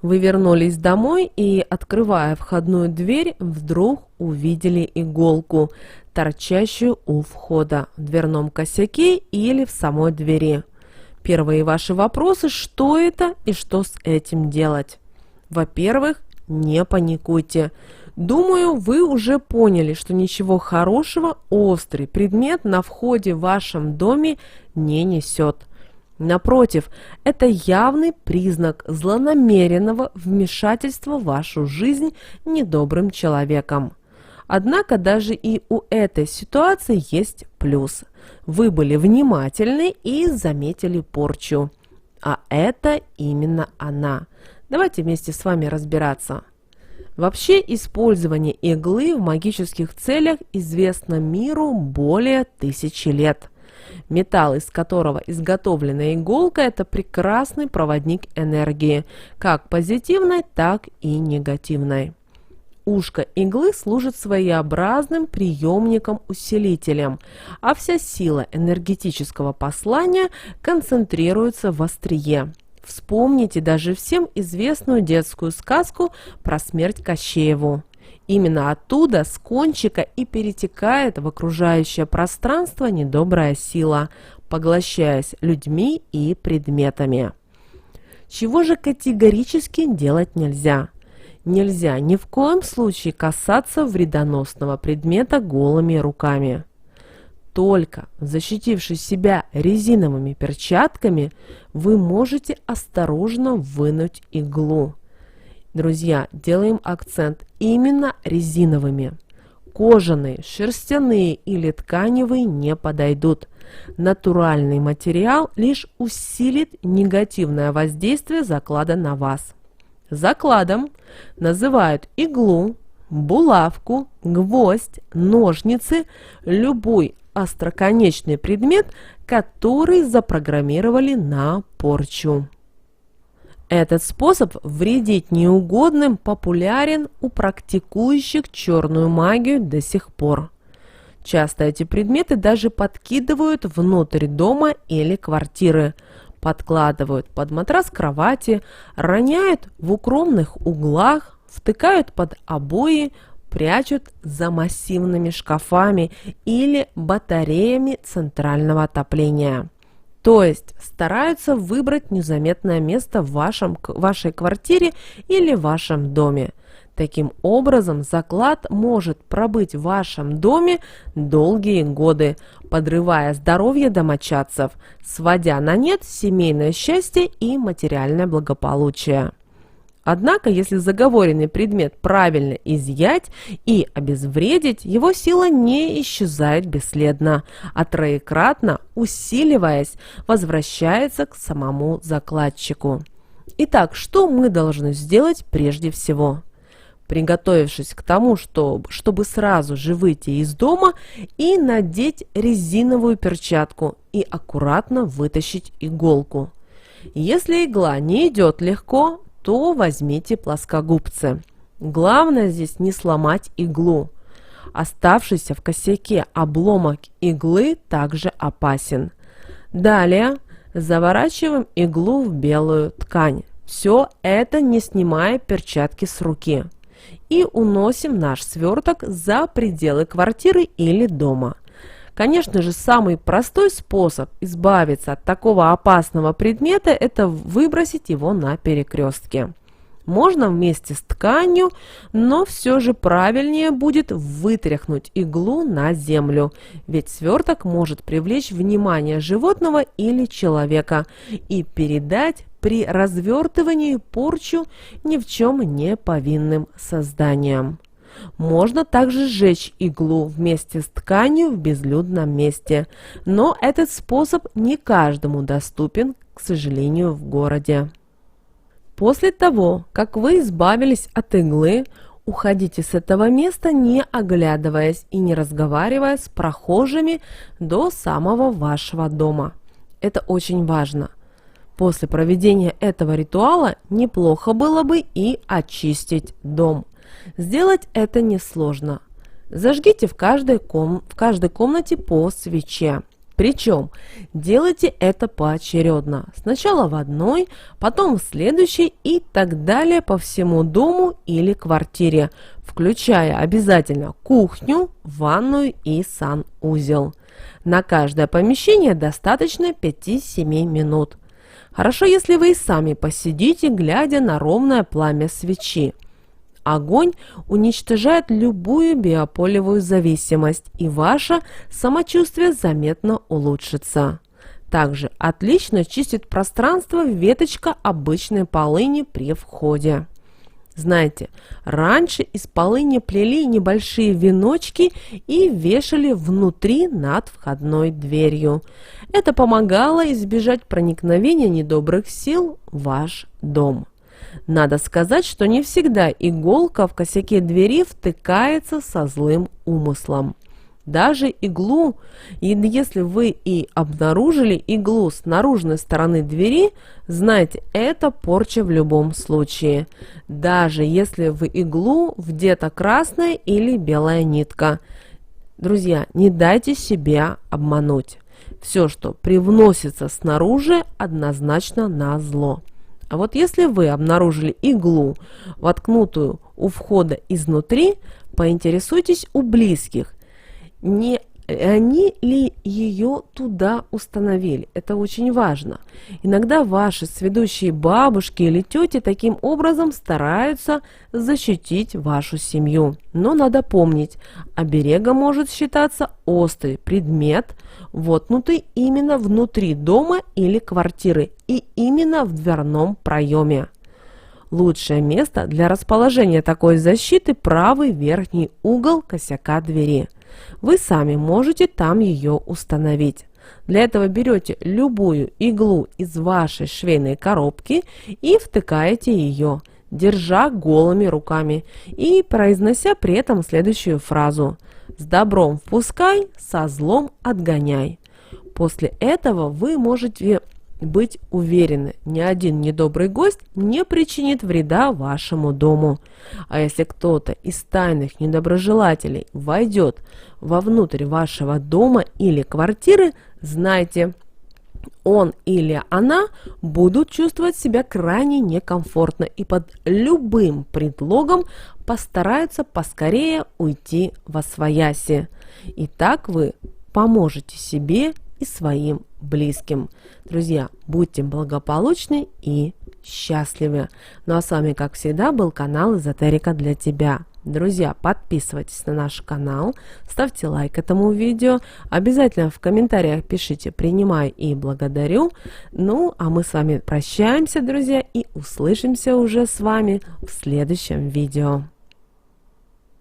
Вы вернулись домой и, открывая входную дверь, вдруг увидели иголку, торчащую у входа, в дверном косяке или в самой двери. Первые ваши вопросы: что это и что с этим делать? Во-первых, не паникуйте. Думаю, вы уже поняли, что ничего хорошего острый предмет на входе в вашем доме не несет. Напротив, это явный признак злонамеренного вмешательства в вашу жизнь недобрым человеком. Однако даже и у этой ситуации есть плюс. Вы были внимательны и заметили порчу. А это именно она. Давайте вместе с вами разбираться. Вообще, использование иглы в магических целях известно миру более 1000 лет. Металл, из которого изготовлена иголка, это прекрасный проводник энергии, как позитивной, так и негативной. Ушко иглы служит своеобразным приемником-усилителем, а вся сила энергетического послания концентрируется в острие. Вспомните даже всем известную детскую сказку про смерть Кощееву. Именно оттуда, с кончика, и перетекает в окружающее пространство недобрая сила, поглощаясь людьми и предметами. Чего же категорически делать нельзя? Нельзя ни в коем случае касаться вредоносного предмета голыми руками. Только защитивши себя резиновыми перчатками, вы можете осторожно вынуть иглу. Друзья, делаем акцент именно резиновыми. Кожаные, шерстяные или тканевые не подойдут. Натуральный материал лишь усилит негативное воздействие заклада на вас. Закладом называют иглу, булавку, гвоздь, ножницы, любой остроконечный предмет, который запрограммировали на порчу. Этот способ вредить неугодным популярен у практикующих черную магию до сих пор. Часто эти предметы даже подкидывают внутрь дома или квартиры, подкладывают под матрас кровати, роняют в укромных углах, втыкают под обои, прячут за массивными шкафами или батареями центрального отопления. То есть стараются выбрать незаметное место в вашей квартире или вашем доме. Таким образом, заклад может пробыть в вашем доме долгие годы, подрывая здоровье домочадцев, сводя на нет семейное счастье и материальное благополучие. Однако, если заговоренный предмет правильно изъять и обезвредить, его сила не исчезает бесследно, а троекратно, усиливаясь, возвращается к самому закладчику. Итак, что мы должны сделать прежде всего? Приготовившись к тому, чтобы сразу же выйти из дома и надеть резиновую перчатку и аккуратно вытащить иголку. Если игла не идет легко, то возьмите плоскогубцы. Главное здесь не сломать иглу. Оставшийся в косяке обломок иглы также опасен. Далее заворачиваем иглу в белую ткань. Все это не снимая перчатки с руки. И уносим наш сверток за пределы квартиры или дома. Конечно же, самый простой способ избавиться от такого опасного предмета – это выбросить его на перекрестке. Можно вместе с тканью, но все же правильнее будет вытряхнуть иглу на землю, ведь сверток может привлечь внимание животного или человека и передать при развертывании порчу ни в чем не повинным созданиям. Можно также сжечь иглу вместе с тканью в безлюдном месте, но этот способ не каждому доступен, к сожалению, в городе. После того, как вы избавились от иглы, уходите с этого места, не оглядываясь и не разговаривая с прохожими до самого вашего дома. Это очень важно. После проведения этого ритуала неплохо было бы и очистить дом. Сделать это несложно. Зажгите в каждой комнате по свече. Причем делайте это поочередно. Сначала в одной, потом в следующей и так далее по всему дому или квартире, включая обязательно кухню, ванную и санузел. На каждое помещение достаточно 5-7 минут. Хорошо, если вы и сами посидите, глядя на ровное пламя свечи. Огонь уничтожает любую биополевую зависимость, и ваше самочувствие заметно улучшится. Также отлично чистит пространство веточка обычной полыни при входе. Знаете, раньше из полыни плели небольшие веночки и вешали внутри над входной дверью. Это помогало избежать проникновения недобрых сил в ваш дом. Надо сказать, что не всегда иголка в косяке двери втыкается со злым умыслом. Даже иглу, и если вы и обнаружили иглу с наружной стороны двери, знайте, это порча в любом случае. Даже если в иглу вдета красная или белая нитка. Друзья, не дайте себя обмануть. Все, что привносится снаружи, однозначно на зло. А вот если вы обнаружили иглу, воткнутую у входа изнутри, поинтересуйтесь у близких, не они ли ее туда установили. Это очень важно. Иногда ваши сведущие бабушки или тети таким образом стараются защитить вашу семью. Но надо помнить, оберегом может считаться острый предмет, воткнутый именно внутри дома или квартиры и именно в дверном проеме. Лучшее место для расположения такой защиты – правый верхний угол косяка двери. Вы сами можете там ее установить. Для этого берете любую иглу из вашей швейной коробки и втыкаете ее, держа голыми руками и произнося при этом следующую фразу: «С добром впускай, со злом отгоняй». После этого вы можете быть уверены, ни один недобрый гость не причинит вреда вашему дому. А если кто-то из тайных недоброжелателей войдет вовнутрь вашего дома или квартиры, знайте, он или она будут чувствовать себя крайне некомфортно и под любым предлогом постараются поскорее уйти восвояси. И так вы поможете себе и своим близким. Друзья, будьте благополучны и счастливы. Ну а с вами, как всегда, был канал Эзотерика для тебя. Друзья, подписывайтесь на наш канал, ставьте лайк этому видео, обязательно в комментариях пишите «принимаю» и «благодарю». Ну, а мы с вами прощаемся, друзья, и услышимся уже с вами в следующем видео.